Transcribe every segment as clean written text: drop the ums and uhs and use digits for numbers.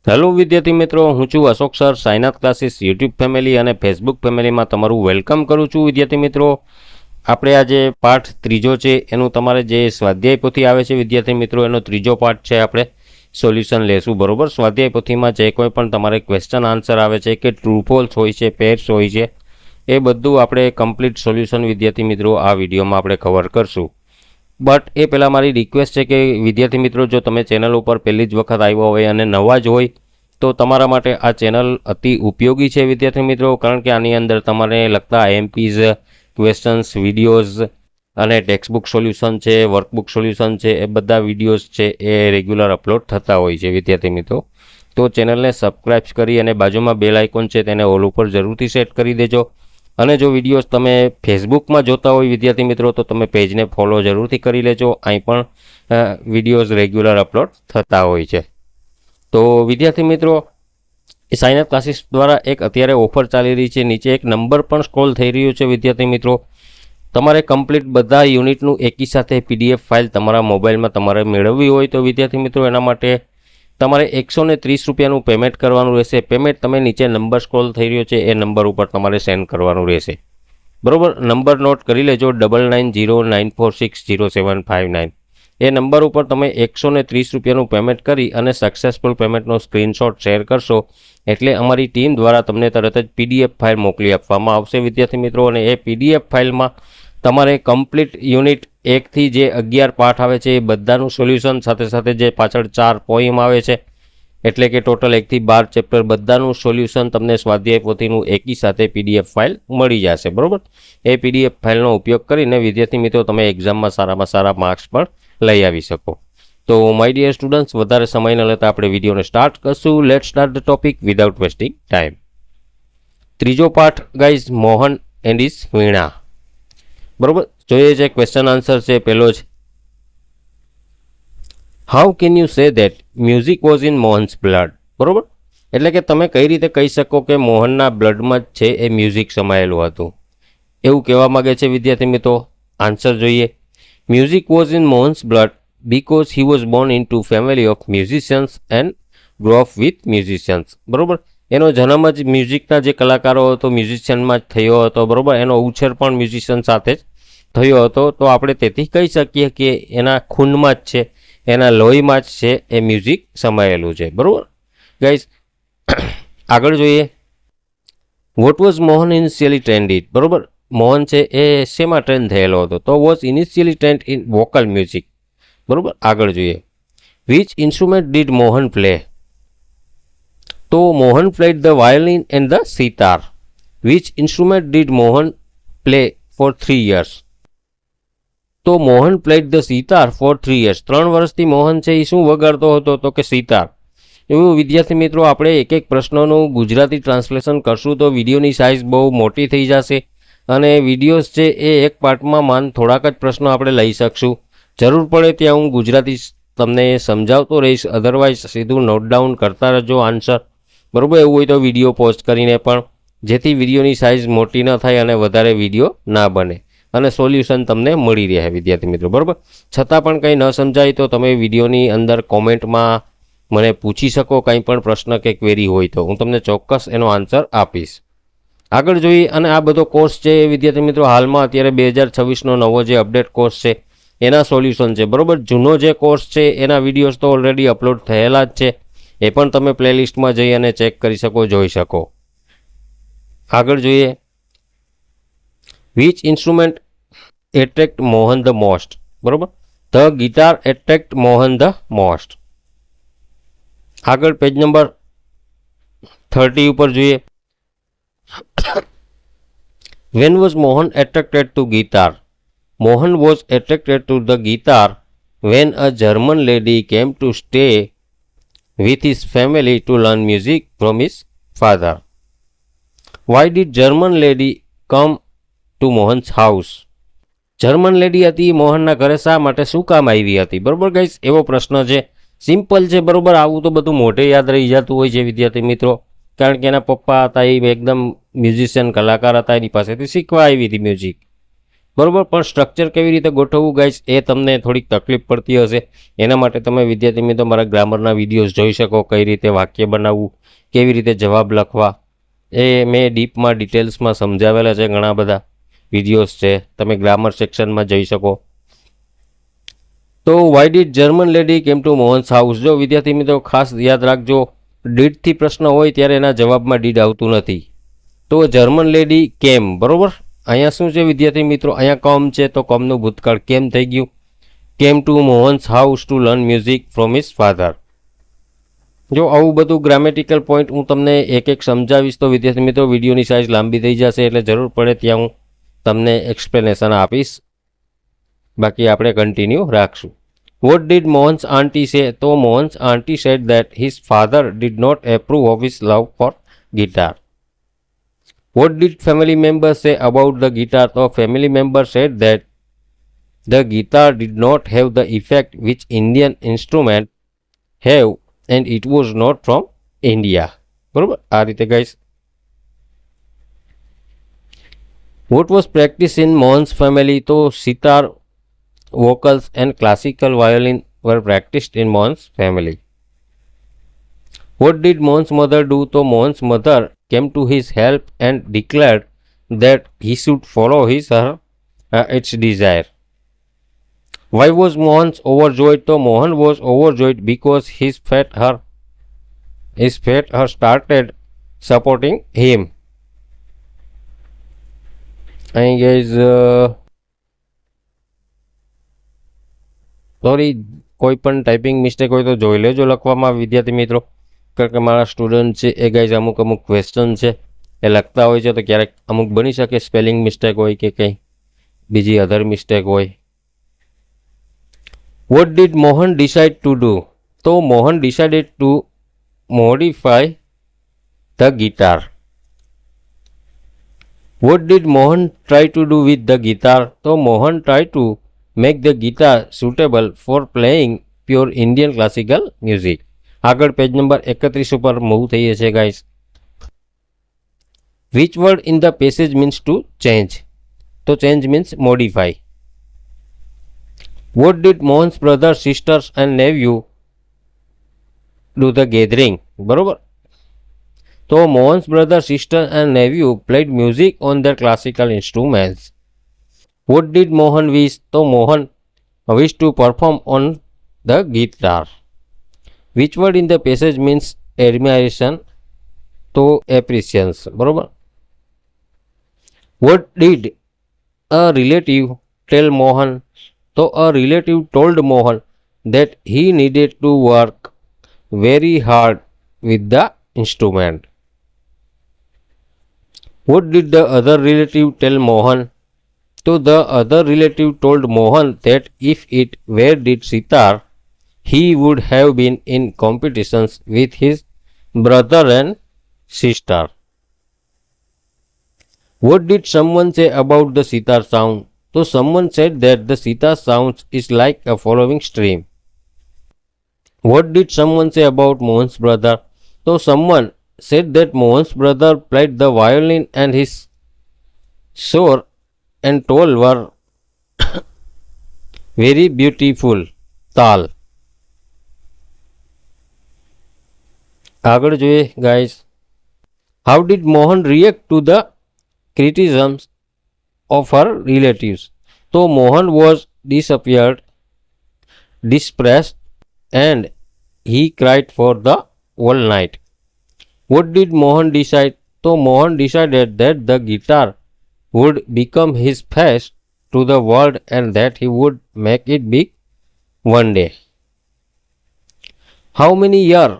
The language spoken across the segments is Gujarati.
હેલો વિદ્યાર્થી મિત્રો, હું છું Ashok sir. Sainath classes YouTube family અને ફેસબુક ફેમિલીમાં તમારું વેલકમ કરું છું. વિદ્યાર્થી મિત્રો, આપણે આજે પાઠ ત્રીજો છે, એનું તમારે જે સ્વાધ્યાય પોથી આવે છે વિદ્યાર્થી મિત્રો, એનો ત્રીજો પાઠ છે. આપણે સોલ્યુશન લેશું, બરોબર. સ્વાધ્યાય પોથીમાં જે કોઈ પણ તમારે ક્વેશ્ચન આન્સર આવે છે કે ટ્રુ ફોલ્સ હોય છે, પેર્સ હોય છે, એ બધું આપણે કમ્પ્લીટ સોલ્યુશન વિદ્યાર્થી મિત્રો આ વિડીયોમાં આપણે કવર કરશું. બટ એ પહેલાં મારી રિક્વેસ્ટ છે કે વિદ્યાર્થી મિત્રો, જો તમે ચેનલ ઉપર પહેલી જ વખત આવ્યા હોય અને નવા જ હોય તો તમારા માટે આ ચેનલ અતિ ઉપયોગી છે વિદ્યાર્થી મિત્રો, કારણ કે આની અંદર તમારે લગતા IMPs, ક્વેશ્ચન્સ, વિડીયોઝ અને ટેક્સ્ટબુક સોલ્યુશન છે, વર્કબુક સોલ્યુશન છે, એ બધા વિડીયોઝ છે એ રેગ્યુલર અપલોડ થતા હોય છે વિદ્યાર્થી મિત્રો. તો ચેનલને સબસ્ક્રાઈબ કરી અને બાજુમાં બેલ આઇકોન છે તેને ઓલ ઉપર જરૂરથી સેટ કરી દેજો. અને જો વિડીયોઝ તમે ફેસબુકમાં જોતા હોય વિદ્યાર્થી મિત્રો તો તમે પેજને ફોલો જરૂરથી કરી લેજો. અહીં પણ વિડીયોઝ રેગ્યુલર અપલોડ થતા હોય છે. તો વિદ્યાર્થી મિત્રો, સાઈનાથ ક્લાસીસ દ્વારા એક અત્યારે ઓફર ચાલી રહી છે. નીચે એક નંબર પણ સ્ક્રોલ થઈ રહ્યો છે વિદ્યાર્થી મિત્રો. તમારે કમ્પ્લીટ બધા યુનિટનું એકી સાથે PDF ફાઇલ તમારા મોબાઈલમાં તમારે મેળવવી હોય તો વિદ્યાર્થી મિત્રો, એના માટે તમારે 130 રૂપિયાનું પેમેન્ટ કરવાનું રહેશે. પેમેન્ટ તમે નીચે નંબર સ્ક્રોલ થઈ રહ્યો છે એ નંબર ઉપર તમારે સેન્ડ કરવાનું રહેશે, બરોબર. નંબર નોટ કરી લેજો, 9909460759. એ નંબર ઉપર તમે 130 રૂપિયાનું પેમેન્ટ કરી અને સક્સેસફુલ પેમેન્ટનો સ્ક્રીનશોટ શેર કરશો એટલે અમારી ટીમ દ્વારા તમને તરત જ PDF ફાઇલ મોકલી આપવામાં આવશે વિદ્યાર્થી મિત્રો. અને એ PDF ફાઇલમાં તમારે કમ્પ્લીટ યુનિટ 1 થી જે 11 પાઠ આવે છે એ બધાનું સોલ્યુશન સાથે સાથે જે પાછળ 4 પોઈમ આવે છે, એટલે કે ટોટલ 1 થી 12 ચેપ્ટર બધાનું સોલ્યુશન તમને સ્વાધ્યાય પોથીનું એકી સાથે PDF ફાઇલ મળી જશે, બરોબર. એ PDF ફાઇલનો ઉપયોગ કરીને વિદ્યાર્થી મિત્રો તમે એક્ઝામમાં સારામાં સારા માર્ક્સ પણ લઈ આવી શકો. તો માય ડિયર સ્ટુડન્ટ્સ, વધારે સમય ન લેતા આપણે વિડીયોને સ્ટાર્ટ કરશું. Late start the topic without wasting time. ત્રીજો પાઠ ગાઈઝ, મોહન એન્ડ હિઝ વીણા, બરોબર. જોઈએ છે ક્વેશ્ચન આન્સર છે પહેલો જ. How can you say that music was in Mohan's blood, બરોબર. એટલે કે તમે કઈ રીતે કહી શકો કે મોહનના બ્લડમાં જ છે એ મ્યુઝિક સમાયેલું હતું, એવું કહેવા માંગે છે વિદ્યાર્થી મિત્રો. આન્સર જોઈએ. Music was in Mohan's blood because he was born into family of musicians and grew up with musicians, બરોબર. એનો જન્મ જ મ્યુઝિકના જે કલાકારો હતો મ્યુઝિશિયનમાં જ થયો હતો, બરોબર. એનો ઉછેર પણ મ્યુઝિશિયન સાથે જ થયો હતો. તો આપણે તેથી કહી શકીએ કે એના ખૂનમાં જ છે, એના લોહીમાં જ છે એ મ્યુઝિક સમાયેલું છે, બરોબર. ગાઈઝ આગળ જોઈએ. What was Mohan initially trained in, બરોબર. મોહન છે એ શેમાં ટ્રેન્ડ થયેલો હતો? તો was initially trained in vocal music, બરોબર. આગળ જોઈએ. Which instrument did Mohan play? તો Mohan played the violin and the sitar. Which instrument did Mohan play for 3 years? તો Mohan played the sitar for 3 years. 3 વર્ષથી મોહન છે એ શું વગાડતો હતો? તો કે સિતાર. એવું વિદ્યાર્થી મિત્રો, આપણે એક એક પ્રશ્નોનું ગુજરાતી ટ્રાન્સલેશન કરશું તો વિડીયોની સાઇઝ બહુ મોટી થઈ જશે અને વિડીયોઝ છે એ એક પાર્ટમાં થોડાક જ પ્રશ્નો આપણે લઈ શકશું. જરૂર પડે ત્યાં હું ગુજરાતી તમને સમજાવતો રહીશ, અધરવાઇઝ સીધું નોટ ડાઉન કરતા રહેજો આન્સર, બરાબર. એવું હોય તો વિડીયો પોસ્ટ કરીને પણ, જેથી વિડીયોની સાઇઝ મોટી ન થાય અને વધારે વિડીયો ના બને અને સોલ્યુશન તમને મળી રહે વિદ્યાર્થી મિત્રો, બરાબર. છતાં પણ કંઈ ન સમજાય તો તમે વિડીયોની અંદર કોમેન્ટમાં મને પૂછી શકો, કંઈ પણ પ્રશ્ન કે ક્વેરી હોય તો હું તમને ચોક્કસ એનો આન્સર આપીશ. આગળ જોઈએ. અને આ બધો કોર્સ છે એ વિદ્યાર્થી મિત્રો હાલમાં અત્યારે 2026નો નવો જે અપડેટ કોર્સ છે એના સોલ્યુશન છે, બરોબર. જૂનો જે કોર્સ છે એના વિડીયોઝ તો ઓલરેડી અપલોડ થયેલા જ છે, એ પણ તમે પ્લેલિસ્ટમાં જઈ અને ચેક કરી શકો, જોઈ શકો. આગળ જોઈએ. Which instrument attract Mohan the most, બરોબર. The guitar attract Mohan the most. આગળ પેજ નંબર 30 ઉપર જોઈએ. When was Mohan attracted to guitar? Mohan was attracted to the guitar when a German lady came to stay with his family to learn music from his father. Why did German lady come to Mohan's house? German lady હતી મોહનના ઘરે શા માટે, શું કામ આવી હતી, બરોબર ગાઈસ. એવો પ્રશ્ન છે, સિમ્પલ છે, બરોબર. આવું તો બધું મોઢે યાદ રહી જતું હોય છે વિદ્યાર્થી મિત્રો, કારણ કે એના પપ્પા હતા એ એકદમ મ્યુઝિશિયન કલાકાર હતા, એની પાસેથી શીખવા આવી હતી મ્યુઝિક. બરોબર. પણ સ્ટ્રક્ચર કેવી રીતે ગોઠવવું ગાઈસ એ તમને થોડીક તકલીફ પડતી હશે. એના માટે તમે વિદ્યાર્થી મિત્રો મારા ગ્રામરના વિડીયોઝ જોઈ શકો, કઈ રીતે વાક્ય બનાવવું, કેવી રીતે જવાબ લખવા, એ મેં ડીપમાં ડિટેલ્સમાં સમજાવેલા છે. ઘણા બધા વિડીયોઝ છે, તમે ગ્રામર સેક્શનમાં જઈ શકો. તો why did German lady came to Mohan's house? જો વિદ્યાર્થી મિત્રો ખાસ યાદ રાખજો, ડીડથી પ્રશ્ન હોય ત્યારે એના જવાબમાં ડીડ આવતું નથી. તો જર્મન લેડી કેમ, બરોબર. અહીંયા શું છે વિદ્યાર્થી મિત્રો, અહીંયા કમ છે તો કમનું ભૂતકાળ કેમ થઈ ગયું. Came to Mohan's house to learn music from his father. જો આવું બધું ગ્રામેટિકલ પોઈન્ટ હું તમને એક એક સમજાવીશ તો વિદ્યાર્થી મિત્રો વિડીયોની સાઇઝ લાંબી થઈ જશે, એટલે જરૂર પડે ત્યાં હું તમને એક્સપ્લેનેશન આપીશ. બાકી આપણે કન્ટિન્યુ રાખશું. Vote did Mohan's aunty say? તો Mohan's aunty said that his father did not approve of his love for guitar. What did family members say about the guitar? તો family members said that the guitar did not have the effect which Indian instrument have and it was not from India. બરોબર, આ રીતે guys. What was practiced in Mohan's family? તો sitar, vocals and classical violin were practiced in Mohan's family. What did Mohan's mother do? તો Mohan's mother came to his help and declared that he should follow its desire. Why was Mohan overjoyed? તો Mohan was overjoyed because his fate her started supporting him. અહીં guys સોરી, કોઈ પણ ટાઈપિંગ મિસ્ટેક હોય તો જોઈ લેજો લખવામાં વિદ્યાર્થી મિત્રો, કારણ કે મારા સ્ટુડન્ટ છે એ ગાઈઝ અમુક ક્વેશ્ચન છે એ લખતા હોય છે તો ક્યારેક અમુક બની શકે સ્પેલિંગ મિસ્ટેક હોય કે કંઈ બીજી અધર મિસ્ટેક હોય. What did Mohan decide to do? તો Mohan decided to modify the guitar. What did Mohan try to do with the guitar? તો Mohan try to make the guitar suitable for playing pure Indian classical music. આગળ પેજ નંબર 31 ઉપર મૂવ થઈએ છીએ guys. Which word in the passage means to change? તો change means modify. What did Mohan's brother, sisters and નેવ્યુ do the gathering? બરોબર. તો Mohan's brother, sister and nephew played music on their classical instruments. What did Mohan wish? તો Mohan wish to perform on the guitar. Which word in the passage means admiration? તો appreciation. બરોબર. What did a relative tell Mohan? તો a relative told Mohan that he needed to work very hard with the instrument. What did the other relative tell Mohan? તો the other relative told Mohan that if it were did sitar, he would have been in competitions with his brother and sister. What did someone say about the sitar sound? So someone said that the sitar sound is like a following stream. What did someone say about Mohan's brother? So someone said that Mohan's brother played the violin and his sword and toll were very beautiful. Tal. આગળ જોઈએ guys. How did Mohan react to the criticisms of her relatives? તો Mohan was disappeared, distressed and he cried for the whole night. What did Mohan decide? તો Mohan decided that the guitar would become his face to the world and that he would make it big one day. How many year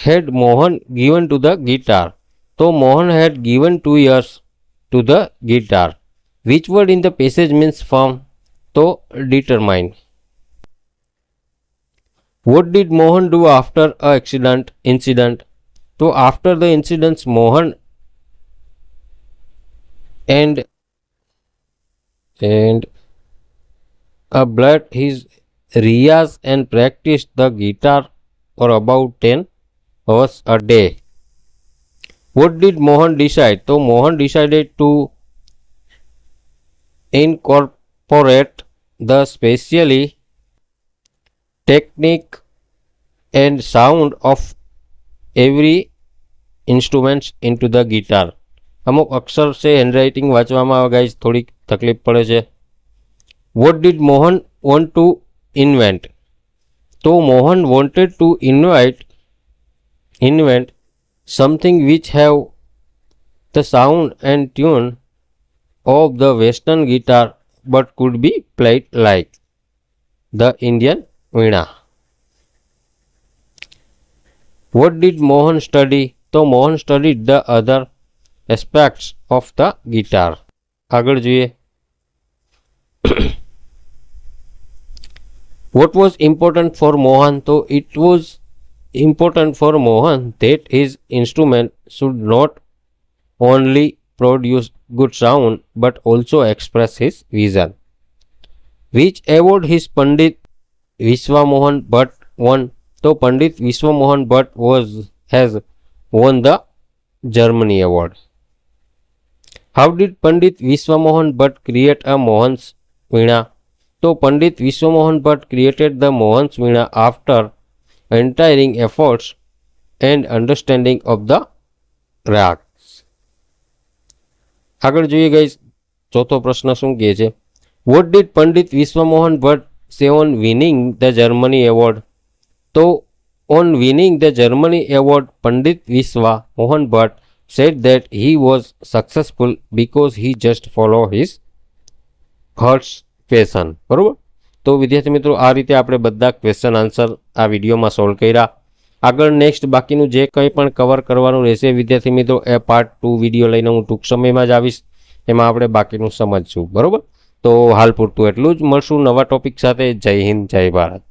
had Mohan given to the guitar? So Mohan had given 2 years to the guitar. Which word in the passage means firm? So determine. What did Mohan do after a incident? So after the incidents Mohan and bled his riyaz and practiced the guitar for about 10 hours a day. What did Mohan decide? So Mohan decided to incorporate the specially technique and sound of every instruments into the guitar. અમુક અક્ષર છે હેન્ડરાઇટિંગ વાંચવામાં ગાઈઝ થોડીક તકલીફ પડે છે. What did Mohan want to invent? તો Mohan wanted to invent something which have the sound and tune of the western guitar but could be played like the Indian veena. What did Mohan study? તો Mohan studied the other aspects of the guitar. આગળ જોઈએ. What was important for Mohan? So it was important for Mohan that his instrument should not only produce good sound but also express his vision. Which award his Pandit Vishwamohan Bhatt won? So Pandit Vishwamohan Bhatt has won the Germany award. How did Pandit Vishwamohan Bhatt create a Mohan's Veena? So Pandit Vishwamohan Bhatt created the Mohan's Veena after entering efforts and understanding of the rags. આગળ જોઈએ ગાઈસ, ચોથો પ્રશ્ન શું કહે છે? What did Pandit Vishwamohan Bhatt say on winning the Germany award? તો on winning the Germany award, Pandit Vishwamohan Bhatt said that he was successful because he just followed his heart's passion. બરોબર. તો વિદ્યાર્થી મિત્રો આ રીતે આપણે બધા ક્વેશ્ચન આન્સર આ વિડીયોમાં સોલ્વ કર્યા. આગળ નેક્સ્ટ બાકીનું જે કંઈ પણ કવર કરવાનું રહેશે વિદ્યાર્થી મિત્રો એ પાર્ટ 2 વિડીયો લઈને હું ટૂંક સમયમાં જ આવીશ. એમાં આપણે બાકીનું સમજશું. બરોબર. તો હાલ પૂરતું એટલું જ. મળશું નવા ટોપિક સાથે. જય હિન્દ, જય ભારત.